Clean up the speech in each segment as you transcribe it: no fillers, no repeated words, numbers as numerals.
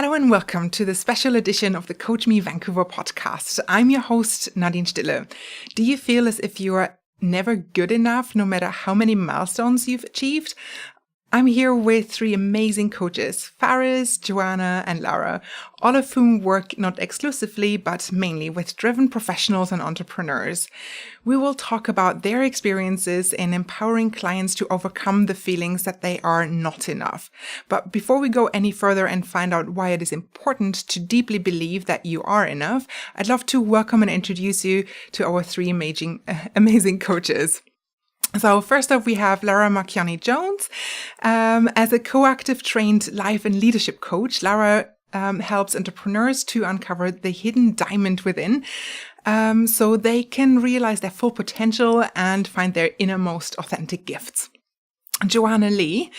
Hello and welcome to the special edition of the Coach Me Vancouver podcast. I'm your host, Nadine Stille. Do you feel as if you are never good enough, no matter how many milestones you've achieved? I'm here with three amazing coaches, Faris, Joanna, and Lara, all of whom work not exclusively, but mainly with driven professionals and entrepreneurs. We will talk about their experiences in empowering clients to overcome the feelings that they are not enough. But before we go any further and find out why it is important to deeply believe that you are enough, I'd love to welcome and introduce you to our three amazing coaches. So first up, we have Lara Marchionni Jones. As a coactive trained life and leadership coach, Lara helps entrepreneurs to uncover the hidden diamond within so they can realize their full potential and find their innermost authentic gifts. Joanna Li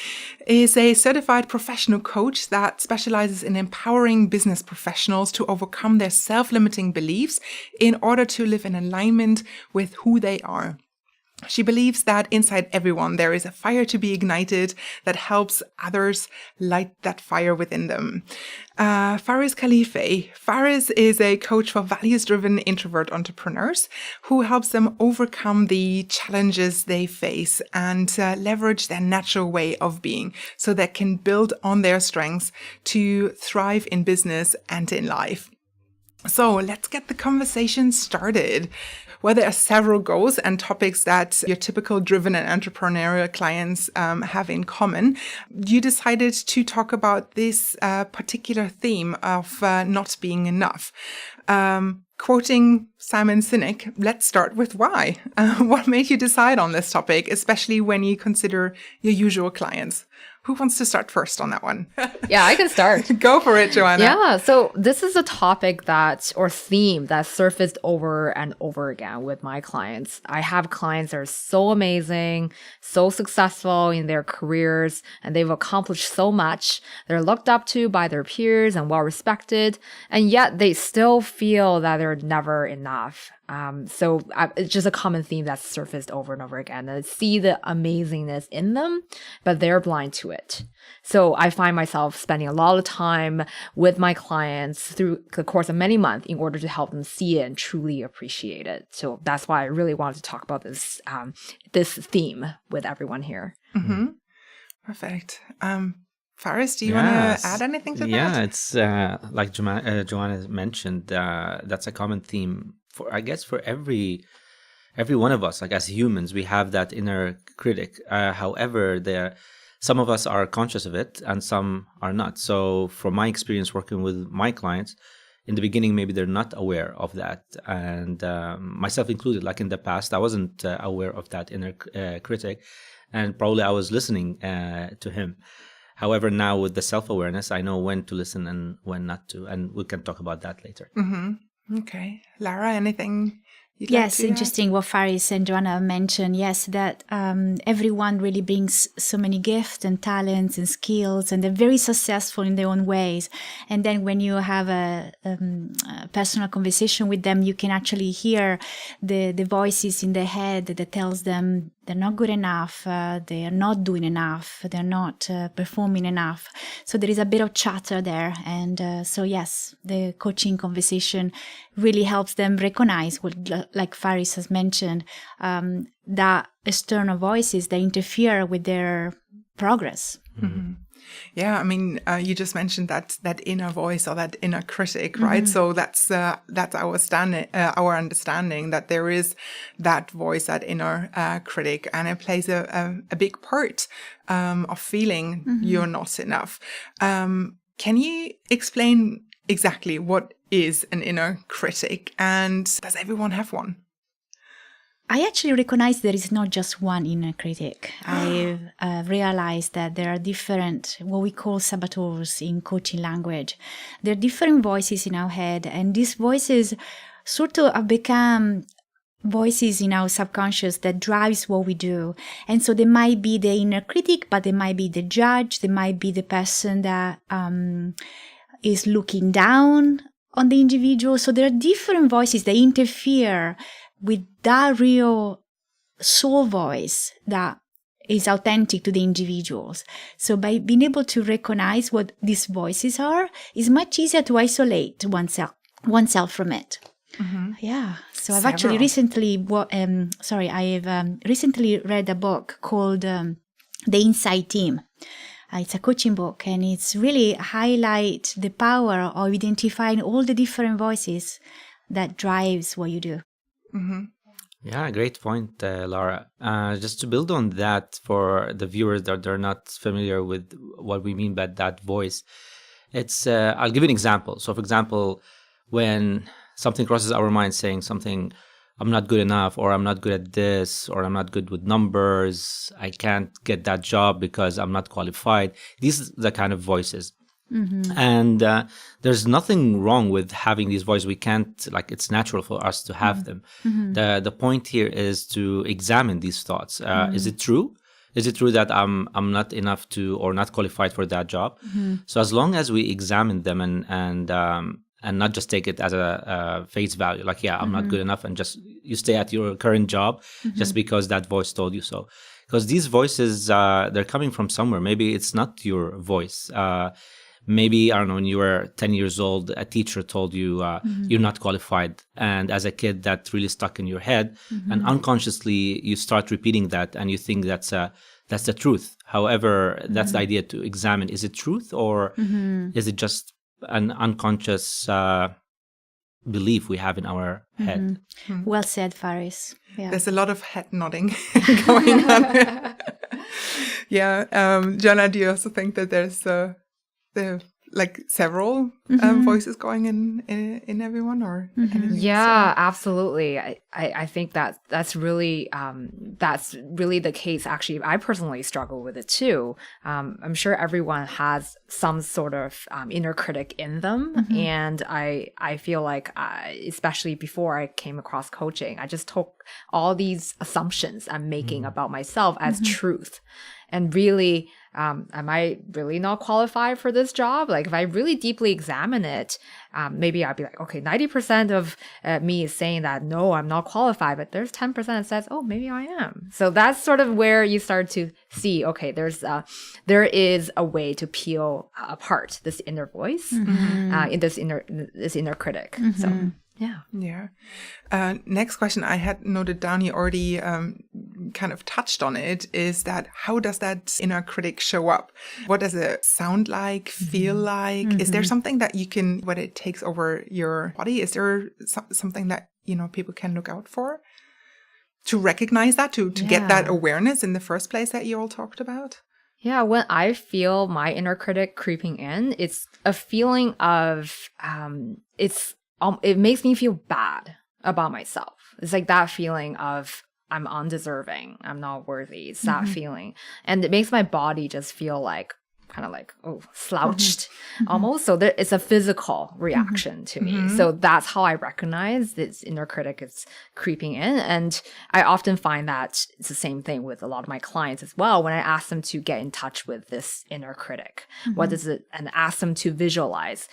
is a certified professional coach that specializes in empowering business professionals to overcome their self-limiting beliefs in order to live in alignment with who they are. She believes that inside everyone there is a fire to be ignited that helps others light that fire within them. Faris Khalifeh. Faris is a coach for values-driven introvert entrepreneurs who helps them overcome the challenges they face and leverage their natural way of being so they can build on their strengths to thrive in business and in life. So let's get the conversation started. Well, there are several goals and topics that your typical driven and entrepreneurial clients have in common. You decided to talk about this particular theme of not being enough. Quoting Simon Sinek, let's start with why. What made you decide on this topic, especially when you consider your usual clients? Who wants to start first on that one? Yeah, I can start. Go for it, Joanna. Yeah, so this is a topic or theme that surfaced over and over again with my clients. I have clients that are so amazing, so successful in their careers, and they've accomplished so much. They're looked up to by their peers and well respected, and yet they still feel that they're never enough. It's just a common theme that's surfaced over and over again. I see the amazingness in them, but they're blind to it. So I find myself spending a lot of time with my clients through the course of many months in order to help them see it and truly appreciate it. So that's why I really wanted to talk about this theme with everyone here. Mm-hmm. Perfect. Faris, do you want to add anything to that? Yeah, it's like Joanna mentioned, that's a common theme for every one of us. Like as humans, we have that inner critic. However, some of us are conscious of it and some are not. So from my experience working with my clients, in the beginning, maybe they're not aware of that. And myself included, like in the past, I wasn't aware of that inner critic. And probably I was listening to him. However, now with the self-awareness, I know when to listen and when not to. And we can talk about that later. Mm-hmm. Okay. Lara, anything you'd Yes, like to interesting what Faris and Joanna mentioned. Yes, that everyone really brings so many gifts and talents and skills, and they're very successful in their own ways. And then when you have a personal conversation with them, you can actually hear the voices in their head that tells them they're not good enough, they are not doing enough, they're not performing enough. So there is a bit of chatter there. And so yes, the coaching conversation really helps them recognize what, like Faris has mentioned, that external voices that interfere with their progress. Mm-hmm. Yeah, I mean, you just mentioned that inner voice or that inner critic, right? Mm-hmm. So that's our understanding that there is that voice, that inner critic, and it plays a big part of feeling you're not enough. Can you explain exactly what is an inner critic, and does everyone have one? I actually recognize there is not just one inner critic. I've realized that there are different, what we call saboteurs in coaching language. There are different voices in our head, and these voices sort of have become voices in our subconscious that drives what we do. And so they might be the inner critic, but they might be the judge, they might be the person that is looking down on the individual. So there are different voices that interfere with that real soul voice that is authentic to the individuals. So by being able to recognize what these voices are, it's much easier to isolate oneself from it. Yeah. So I've actually recently, recently read a book called The Inside Team. It's a coaching book, and it's really highlight the power of identifying all the different voices that drives what you do. Yeah, great point, Lara. Just to build on that for the viewers that they're not familiar with what we mean by that voice, it's I'll give you an example. So, for example, when something crosses our mind saying something, I'm not good enough, or I'm not good at this, or I'm not good with numbers, I can't get that job because I'm not qualified. These are the kind of voices. And there's nothing wrong with having these voices. We can't, like, it's natural for us to have them. The point here is to examine these thoughts. Is it true? Is it true that I'm not enough to, or not qualified for that job? So as long as we examine them and not just take it as a face value, like, I'm not good enough, and just you stay at your current job just because that voice told you so. Because these voices, they're coming from somewhere. Maybe it's not your voice. Maybe, I don't know, when you were 10 years old, a teacher told you you're not qualified. And as a kid, that really stuck in your head. And unconsciously, you start repeating that, and you think that's the truth. However, that's the idea, to examine. Is it truth, or is it just an unconscious belief we have in our head? Well said, Faris. Yeah. There's a lot of head nodding going on. Joanna, do you also think that there's several voices going in everyone, or absolutely. I think that's really the case. Actually, I personally struggle with it too. I'm sure everyone has some sort of inner critic in them, and I feel like especially before I came across coaching, I just took all these assumptions I'm making about myself as truth. And really, am I really not qualified for this job? Like, if I really deeply examine it, maybe I'd be like, okay, 90% of me is saying that, no, I'm not qualified. But there's 10% that says, oh, maybe I am. So that's sort of where you start to see, okay, there is a way to peel apart this inner voice, in this inner critic. So. Yeah. Next question I had noted down, you already kind of touched on it, is that how does that inner critic show up? What does it sound like, feel like? Is there something that you can, when it takes over your body, is there something that, people can look out for? To recognize that, to get that awareness in the first place that you all talked about? Yeah, when I feel my inner critic creeping in, it's a feeling of, it makes me feel bad about myself. It's like that feeling of I'm undeserving, I'm not worthy. It's that feeling. And it makes my body just feel like, kind of like, slouched almost. So it's a physical reaction to me. So that's how I recognize this inner critic is creeping in. And I often find that it's the same thing with a lot of my clients as well. When I ask them to get in touch with this inner critic, what does it, and ask them to visualize,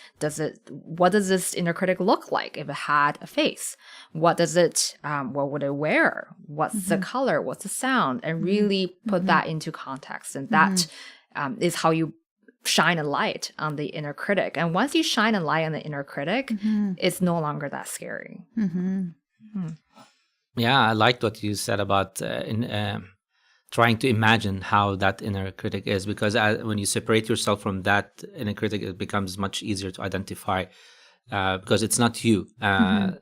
what does this inner critic look like if it had a face? What does it, what would it wear? What's the color? What's the sound? And really put that into context. And that is how you shine a light on the inner critic. And once you shine a light on the inner critic, it's no longer that scary. Yeah, I liked what you said about trying to imagine how that inner critic is, because when you separate yourself from that inner critic, it becomes much easier to identify, because it's not you.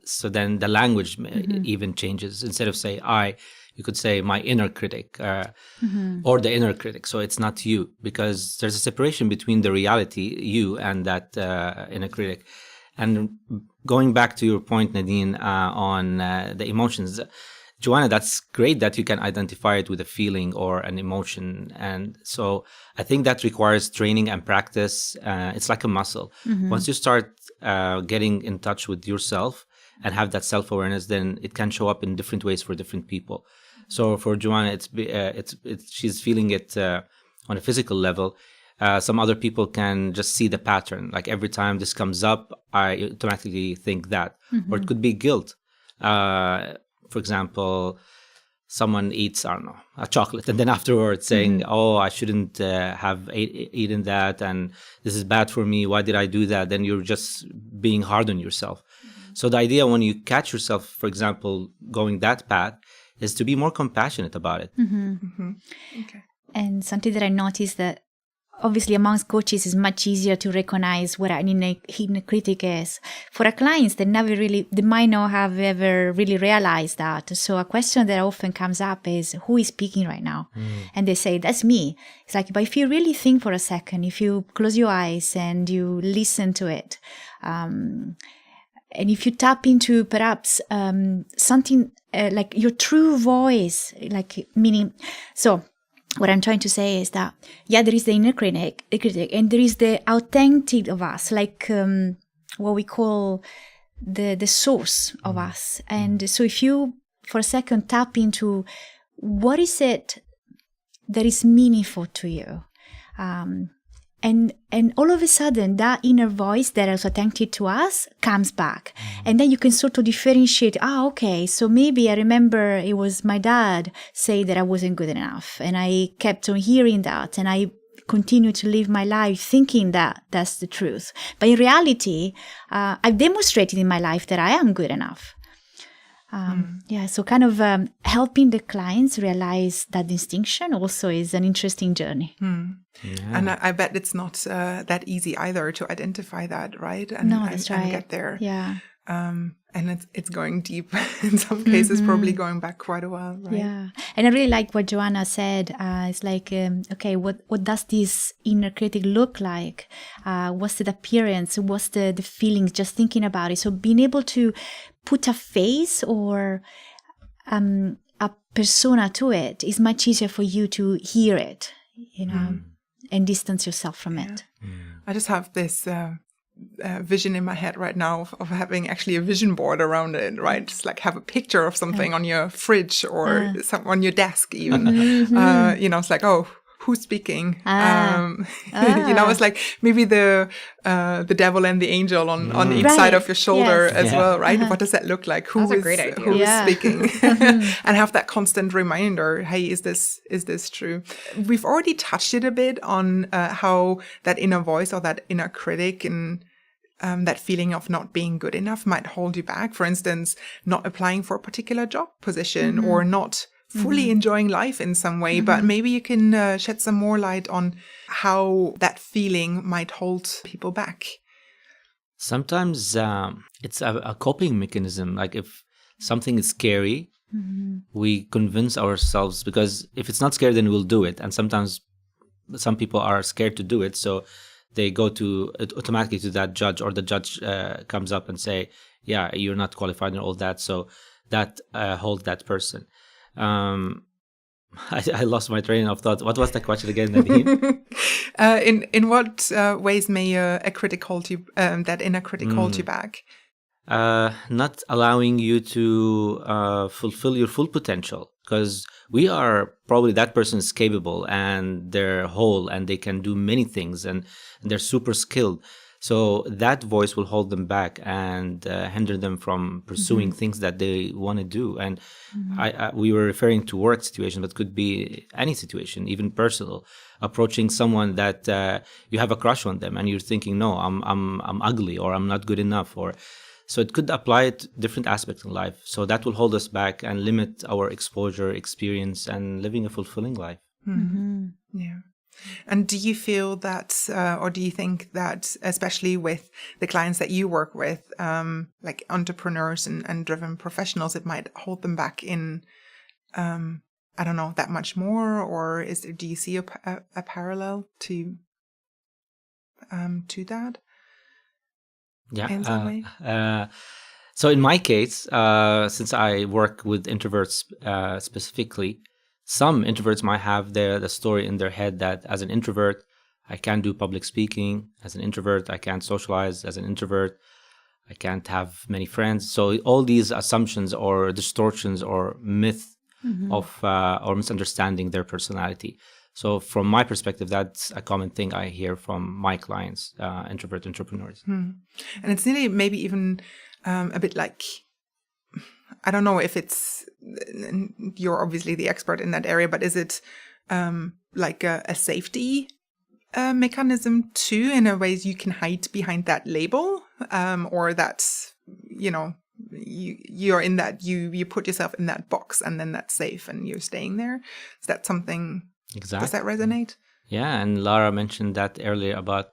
So then the language even changes. Instead of say I, you could say my inner critic, or the inner critic. So it's not you, because there's a separation between the reality, you, and that inner critic. And going back to your point, Nadine, on the emotions, Joanna, that's great that you can identify it with a feeling or an emotion. And so I think that requires training and practice. It's like a muscle. Once you start getting in touch with yourself and have that self-awareness, then it can show up in different ways for different people. So for Joanna, she's feeling it on a physical level. Some other people can just see the pattern. Like every time this comes up, I automatically think that. Or it could be guilt. For example, someone eats, I don't know, a chocolate, and then afterwards saying, oh, I shouldn't have eaten that, and this is bad for me, why did I do that? Then you're just being hard on yourself. So the idea when you catch yourself, for example, going that path, is to be more compassionate about it. Okay. And something that I noticed that obviously amongst coaches is much easier to recognize what an inner critic is. For our clients, they might not have ever really realized that. So a question that often comes up is, who is speaking right now? And they say, that's me. It's like, but if you really think for a second, if you close your eyes and you listen to it, and if you tap into perhaps something like your true voice, like meaning, so what I'm trying to say is that, yeah, there is the inner critic, and there is the authentic of us, like what we call the source of us. And so if you, for a second, tap into what is it that is meaningful to you, and all of a sudden, that inner voice that is authentic to us comes back. And then you can sort of differentiate, okay, so maybe I remember it was my dad say that I wasn't good enough. And I kept on hearing that. And I continue to live my life thinking that that's the truth. But in reality, I've demonstrated in my life that I am good enough. Yeah, so kind of helping the clients realize that distinction also is an interesting journey. Yeah. And I bet it's not that easy either to identify that, right? And, No, that's right. And get there. Yeah. And it's going deep in some cases, probably going back quite a while, right? Yeah. And I really like what Joanna said. It's like, okay, what does this inner critic look like? What's the appearance? What's the feelings? Just thinking about it. So being able to put a face or a persona to it is much easier for you to hear it, and distance yourself from it. I just have this vision in my head right now of having actually a vision board around it, right? Just like have a picture of something on your fridge or on your desk even. It's like, oh, who's speaking? It's like maybe the devil and the angel on each side of your shoulder as well, right? What does that look like? Who That's a is great idea. who is speaking? And have that constant reminder, hey, is this true? We've already touched it a bit on how that inner voice or that inner critic and that feeling of not being good enough might hold you back. For instance, not applying for a particular job position or not fully enjoying life in some way. But maybe you can shed some more light on how that feeling might hold people back. Sometimes it's a coping mechanism. Like if something is scary, we convince ourselves, because if it's not scary, then we'll do it. And sometimes some people are scared to do it. So they go automatically to that judge, or the judge comes up and say, yeah, you're not qualified and all that. So that holds that person. I lost my train of thought. What was the question again, Nadine? In what ways may a critic hold you, that inner critic hold you back? Not allowing you to fulfill your full potential, because we are probably, that person is capable and they're whole and they can do many things and they're super skilled. So that voice will hold them back and hinder them from pursuing things that they want to do. And we were referring to work situation, but could be any situation, even personal. Approaching someone that you have a crush on them and you're thinking, no, I'm ugly, or I'm not good enough, or so it could apply to different aspects in life. So that will hold us back and limit our exposure, experience, and living a fulfilling life. Yeah. And do you feel that, or do you think that, especially with the clients that you work with, like entrepreneurs and driven professionals, it might hold them back in, I don't know, that much more? Or do you see a parallel to that? Yeah. In some way? So in my case, since I work with introverts specifically, some introverts might have the story in their head that as an introvert, I can't do public speaking. As an introvert, I can't socialize. As an introvert, I can't have many friends. So all these assumptions or distortions or myth of or misunderstanding their personality. So from my perspective, that's a common thing I hear from my clients, introvert entrepreneurs. And it's nearly maybe even a bit like, I don't know if it's you're obviously the expert in that area, but is it like a safety mechanism too, in a ways you can hide behind that label, or that's, you're in that, you put yourself in that box and then that's safe and you're staying there? Is that something? Exactly. Does that resonate? Yeah, and Lara mentioned that earlier about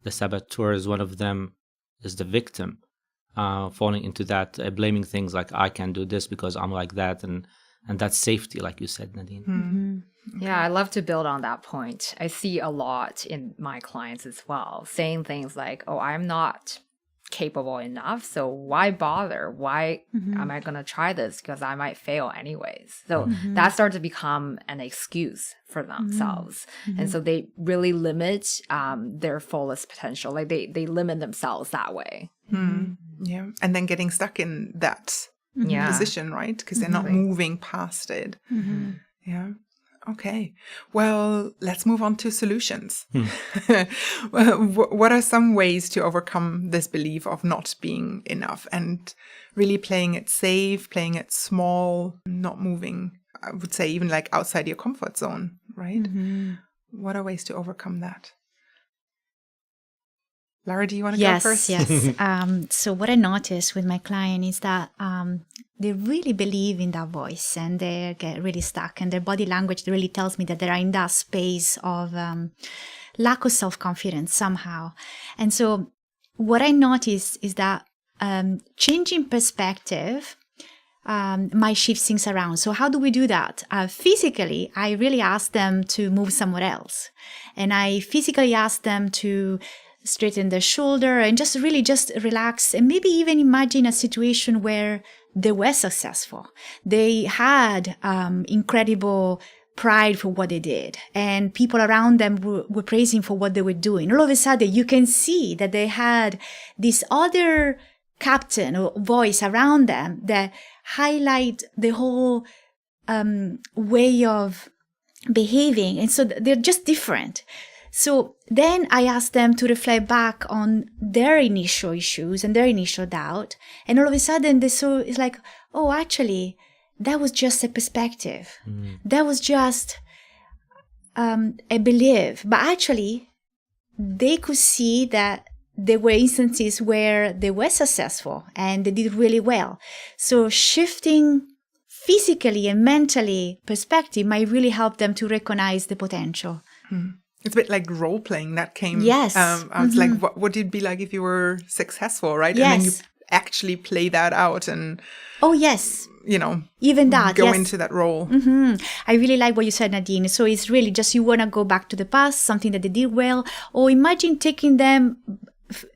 the saboteurs. One of them is the victim, falling into that, blaming things like I can do this because I'm like that, and that's safety, like you said, Nadine. Mm-hmm. Yeah, I love to build on that point. I see a lot in my clients as well, saying things like, oh, I'm not capable enough, so why bother? Why am I going to try this? Because I might fail anyways. So that starts to become an excuse for themselves. And so they really limit their fullest potential. Like they limit themselves that way. Yeah. And then getting stuck in that position, right? Because they're not moving past it. Yeah. Okay. Well, let's move on to solutions. What are some ways to overcome this belief of not being enough and really playing it safe, playing it small, not moving, I would say even like outside your comfort zone, right? What are ways to overcome that? Lara, do you want to go first? Yes. So what I noticed with my client is that they really believe in that voice and they get really stuck, and their body language really tells me that they are in that space of lack of self-confidence somehow. And so what I noticed is that changing perspective might shift things around. So how do we do that? Physically, I really ask them to move somewhere else. And I physically ask them to straighten their shoulder and just relax, and maybe even imagine a situation where they were successful. They had incredible pride for what they did, and people around them were praising for what they were doing. All of a sudden, you can see that they had this other captain or voice around them that highlight the whole way of behaving, and so they're just different. So then I asked them to reflect back on their initial issues and their initial doubt. And all of a sudden, it's like, oh, actually, that was just a perspective. That was just a belief. But actually, they could see that there were instances where they were successful and they did really well. So shifting physically and mentally perspective might really help them to recognize the potential. It's a bit like role playing that came. Yes. I was like, what would it be like if you were successful, right? Yes. And then you actually play that out and, oh, yes. Even that, go yes. into that role. I really like what you said, Nadine. So it's really just you want to go back to the past, something that they did well, or imagine taking them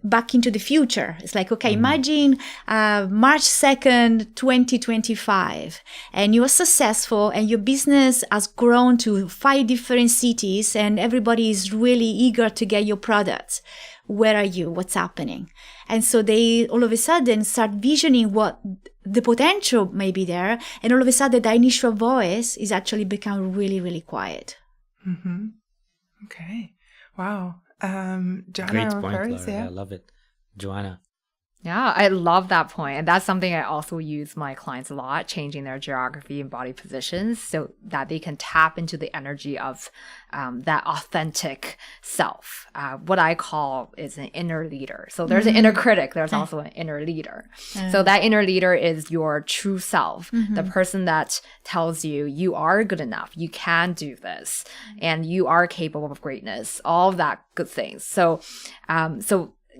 back into the future. It's like, okay, imagine March 2nd, 2025, and you are successful and your business has grown to 5 different cities and everybody is really eager to get your products. Where are you? What's happening? And so they all of a sudden start visioning what the potential may be there, and all of a sudden the initial voice is actually become really, really quiet. Okay. Wow. Joanna, Great point, Faris, Lara. I love it. Joanna. Yeah, I love that point. And that's something I also use my clients a lot, changing their geography and body positions so that they can tap into the energy of that authentic self. What I call is an inner leader. So there's an inner critic. There's also an inner leader. So that inner leader is your true self, the person that tells you, you are good enough, you can do this, and you are capable of greatness, all of that good things. So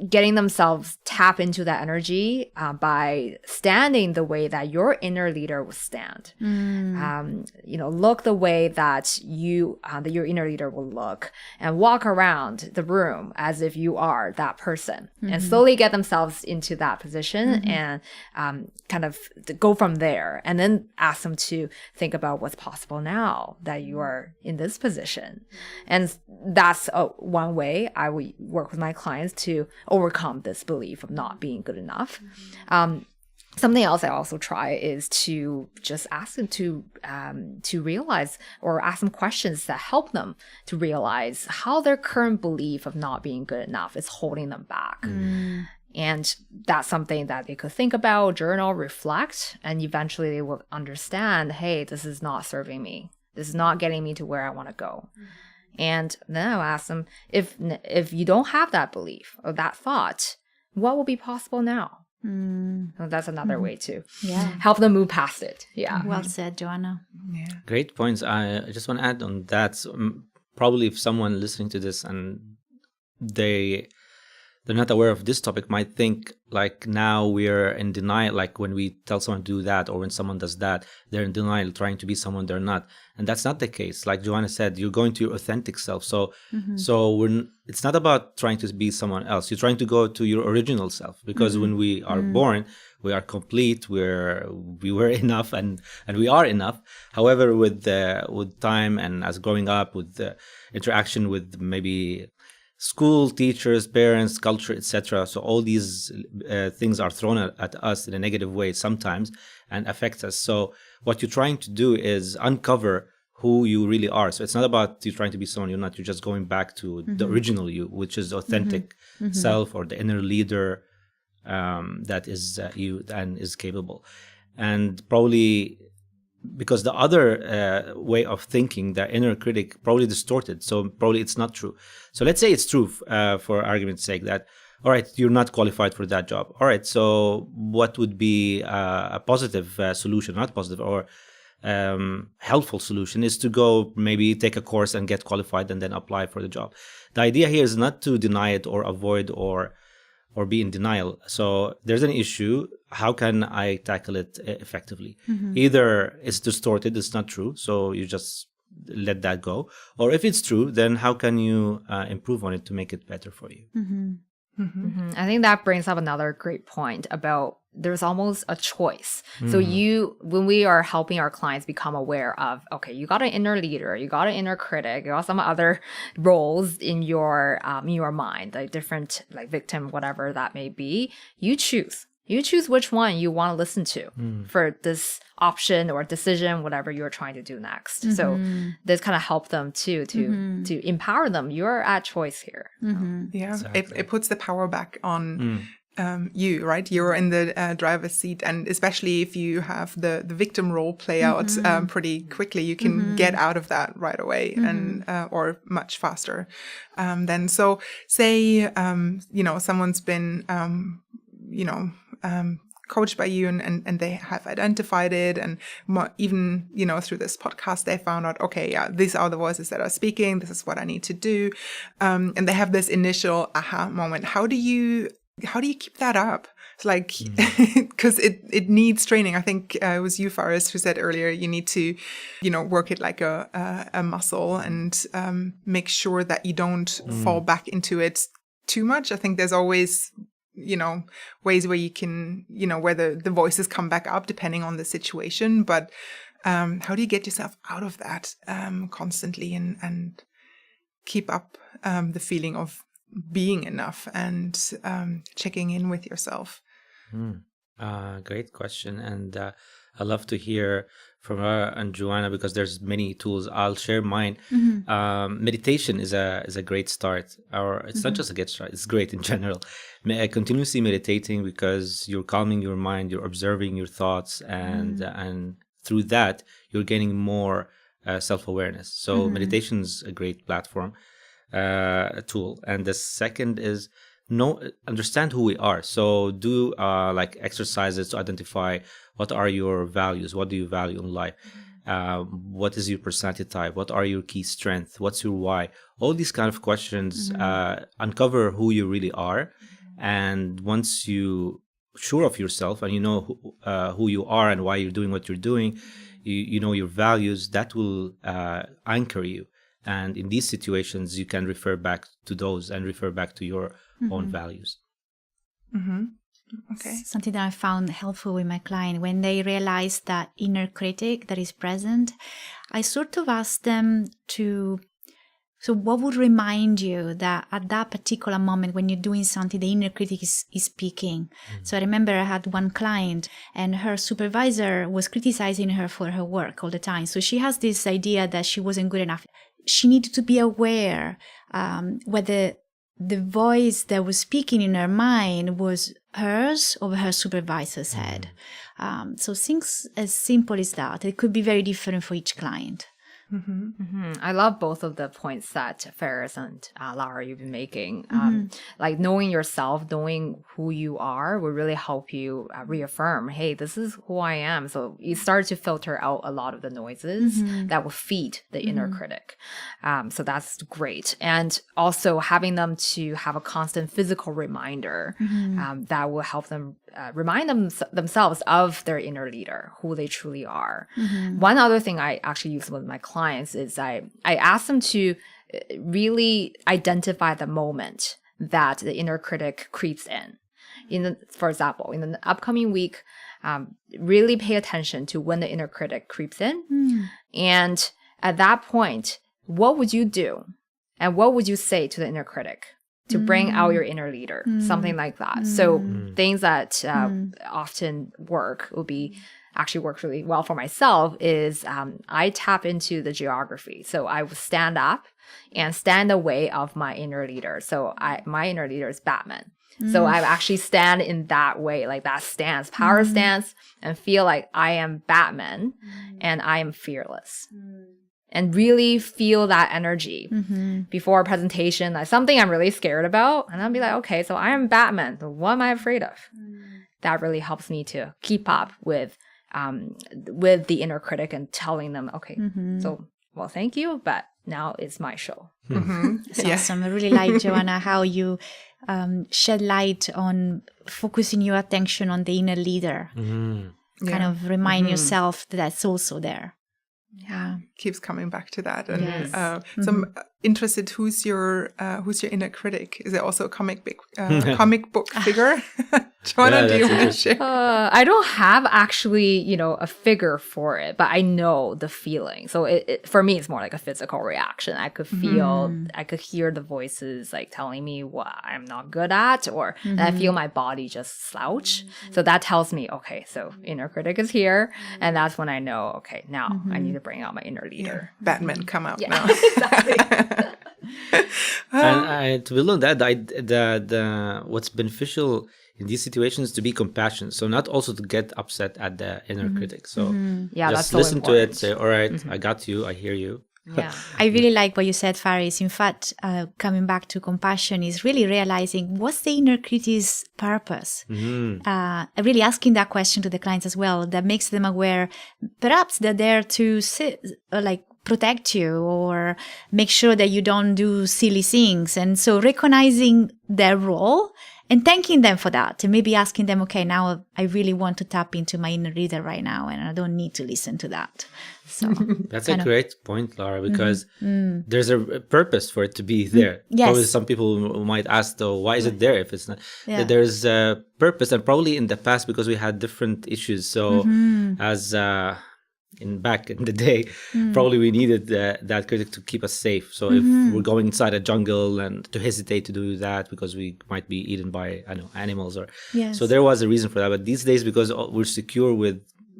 getting themselves tap into that energy by standing the way that your inner leader will stand. Look the way that your inner leader will look, and walk around the room as if you are that person, and slowly get themselves into that position and kind of go from there, and then ask them to think about what's possible now that you are in this position. And that's one way I would work with my clients to overcome this belief of not being good enough. Something else I also try is to just ask them to realize, or ask them questions that help them to realize how their current belief of not being good enough is holding them back. And that's something that they could think about, journal, reflect, and eventually they will understand, hey, this is not serving me. This is not getting me to where I want to go. And then I'll ask them, if you don't have that belief or that thought, what will be possible now? So that's another way to help them move past it. Yeah. Well said, Joanna. Yeah. Great points. I just want to add on that. So, probably if someone listening to this and they're not aware of this topic might think like now we're in denial, like when we tell someone to do that or when someone does that, they're in denial, trying to be someone they're not. And that's not the case. Like Joanna said, you're going to your authentic self. So it's not about trying to be someone else. You're trying to go to your original self, because when we are born, we are complete. We were enough and we are enough. However, with time and as growing up, with the interaction with maybe school, teachers, parents, culture, etc. So all these things are thrown at us in a negative way sometimes and affects us. So what you're trying to do is uncover who you really are. So it's not about you trying to be someone you're not. You're just going back to the original you, which is authentic self, or the inner leader that is you and is capable. And probably because the other way of thinking, the inner critic, probably distorted. So probably it's not true. So let's say it's true for argument's sake that, all right, you're not qualified for that job. All right, so what would be a positive solution, not positive, or helpful solution is to go maybe take a course and get qualified and then apply for the job. The idea here is not to deny it or avoid or be in denial. So there's an issue. How can I tackle it effectively? Either it's distorted, it's not true, so you just let that go. Or if it's true, then how can you improve on it to make it better for you? I think that brings up another great point about there's almost a choice. So when we are helping our clients become aware of, okay, you got an inner leader, you got an inner critic, you got some other roles in your mind, like different, like victim, whatever that may be, you choose which one you want to listen to for this option or decision, whatever you're trying to do next. So this kind of help them too, to empower them. You're at choice here. Yeah, Exactly. it puts the power back on you, right? You're in the driver's seat, and especially if you have the victim role play out pretty quickly, you can get out of that right away and or much faster. Then, so say someone's been coached by you and they have identified it, and even through this podcast they found out, okay, yeah, these are the voices that are speaking, this is what I need to do, and they have this initial aha moment. How do you keep that up? It's like, because it needs training. I think it was you, Faris, who said earlier you need to work it like a muscle, and make sure that you don't fall back into it too much. I think there's always ways where you can, where the voices come back up depending on the situation. But how do you get yourself out of that constantly and keep up the feeling of being enough and checking in with yourself? Great question. And I love to hear from her and Joanna, because there's many tools. I'll share mine. Meditation is a great start, or it's not just a good start, it's great in general. Continuously meditating, because you're calming your mind, you're observing your thoughts, and through that you're gaining more self-awareness. So meditation is a great platform, tool. And the second is understand who we are. So do like exercises to identify what are your values, what do you value in life, what is your personality type, what are your key strengths, what's your why. All these kind of questions uncover who you really are. And once you sure of yourself and you know who you are and why you're doing what you're doing, you know your values, that will anchor you. And in these situations, you can refer back to those and refer back to your own values. Okay. Something that I found helpful with my client, when they realize that inner critic that is present, I sort of ask them so what would remind you that at that particular moment when you're doing something, the inner critic is speaking? So I remember I had one client and her supervisor was criticizing her for her work all the time. So she has this idea that she wasn't good enough. She needed to be aware whether the voice that was speaking in her mind was hers or her supervisor's head. So things as simple as that. It could be very different for each client. I love both of the points that Faris and Lara you've been making. Like knowing yourself, knowing who you are will really help you reaffirm, hey, this is who I am. So you start to filter out a lot of the noises that will feed the inner critic. So that's great. And also having them to have a constant physical reminder that will help them remind themselves of their inner leader, who they truly are. One other thing I actually use with my clients is I ask them to really identify the moment that the inner critic creeps in. For example, in the upcoming week, really pay attention to when the inner critic creeps in. And at that point, what would you do? And what would you say to the inner critic to bring out your inner leader? Something like that. So things that often works really well for myself is I tap into the geography. So I would stand up and stand in the way of my inner leader. So my inner leader is Batman. So I actually stand in that way, like that stance, power stance, and feel like I am Batman and I am fearless. And really feel that energy before a presentation. That's something I'm really scared about. And I'll be like, okay, so I am Batman. So what am I afraid of? That really helps me to keep up with the inner critic and telling them, okay, so, well, thank you, but now it's my show. That's awesome. I really like, Joanna, how you shed light on focusing your attention on the inner leader. Kind of remind yourself that that's also there. Yeah, keeps coming back to that. And so I'm interested, who's your inner critic? Is it also a comic book figure? Joanna, do you want to share? I don't have actually, a figure for it, but I know the feeling. So it for me, it's more like a physical reaction. I could feel, I could hear the voices like telling me what I'm not good at, or and I feel my body just slouch. So that tells me, okay, so inner critic is here. And that's when I know, okay, now I need to bring out my inner leader. Batman, come out now. Exactly. And to build on that, the what's beneficial in these situations to be compassionate. So not also to get upset at the inner critic. So Yeah, just that's so listen important. to it, say, all right, I got you, I hear you. Yeah. I really like what you said, Faris. In fact, coming back to compassion is really realizing what's the inner critic's purpose. Really asking that question to the clients as well. That makes them aware. Perhaps they're there to protect you or make sure that you don't do silly things. And so recognizing their role and thanking them for that, and maybe asking them, okay, now I really want to tap into my inner leader right now, and I don't need to listen to that. So That's a great point, Lara, because there's a purpose for it to be there. Yes. Probably some people might ask, though, why is it there if it's not? There's a purpose, and probably in the past, because we had different issues. So as back in the day, probably we needed that critic to keep us safe. So if we're going inside a jungle and to hesitate to do that because we might be eaten by animals, or so there was a reason for that. But these days, because we're secure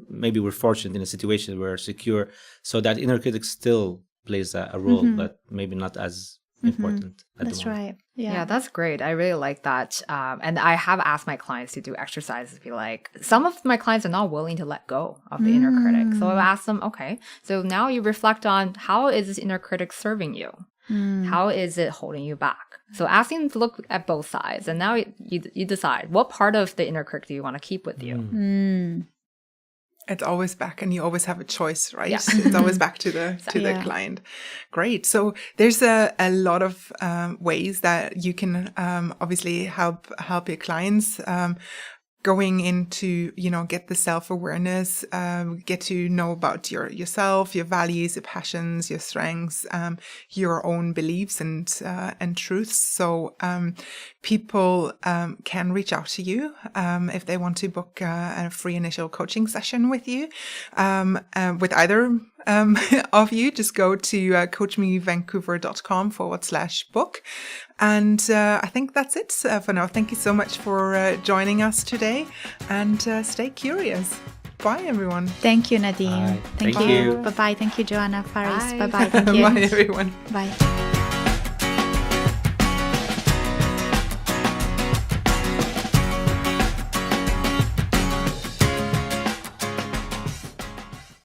maybe we're fortunate in a situation where we're secure, so that inner critic still plays a role, but maybe not as important at that's the moment. right. Yeah, that's great. I really like that. And I have asked my clients to do exercises. Be like, some of my clients are not willing to let go of the inner critic. So I ask them, okay, so now you reflect on how is this inner critic serving you? How is it holding you back? So asking them to look at both sides. And now you decide what part of the inner critic do you want to keep with you? It's always back, and you always have a choice, right? Yeah. It's always back to the client. Great. So there's a lot of ways that you can obviously help your clients going into, get the self-awareness, get to know about yourself, your values, your passions, your strengths, your own beliefs and truths. So people can reach out to you if they want to book a free initial coaching session with you. With either of you, just go to coachmevancouver.com/book. And I think that's it for now. Thank you so much for joining us today, and stay curious. Bye, everyone. Thank you, Nadine. Bye. Thank Thank you. you. Bye-bye. Thank you, Joanna. Faris. Bye. Bye-bye. Thank you. Bye, everyone. Bye.